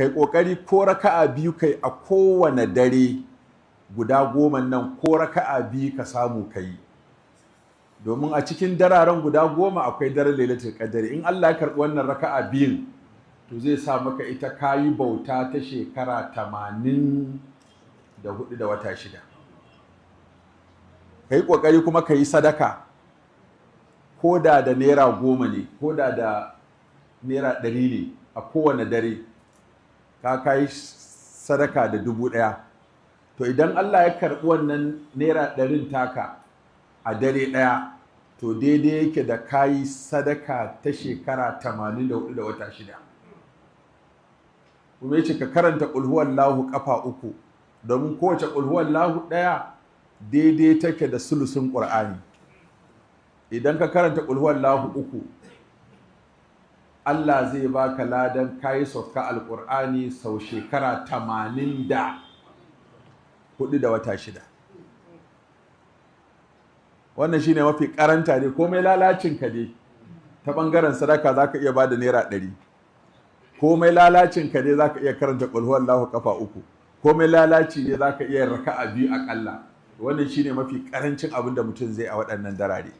kai kokari ko raka'a biyu kai a kowane dare guda 10 nan, ko raka'a biyu ka samu kai, domin a cikin dararen guda 10 akwai daren lailatul qadari. In Allah ya karbi wannan raka'a biyun to zai sa maka ita kayi bauta ta shekara 84 da wata 6. Kai kokari kuma ka yi sadaka ko da naira 10 ne, ko da naira 100 ne a kowane dare, ka kai sadaka da 1000. to idan Allah ya karɓi wannan naira 100 taka a dare ɗaya, to daidai yake da kayi sadaka ta shekara 84 da wata 6. kuma yace ka karanta qul huwallahu kafa 3, domin kowace qul huwallahu ɗaya daidai take da sulusun Qur'ani. Idan ka karanta qul huwallahu 3, Allah zai baka ladan kayi sauka alqur'ani sau shekara 84 da wata 6. wannan shine mafi karanta ne, komai lalacin ka ne ta bangaren sadaka zaka iya bada naira 100, komai lalacin ka ne zaka iya karanta qul huwallahu kafa 3, komai lalaci ne zaka iya raka'a 2 akalla. wannan shine mafi karancin abin da mutum zai a waɗannan darare.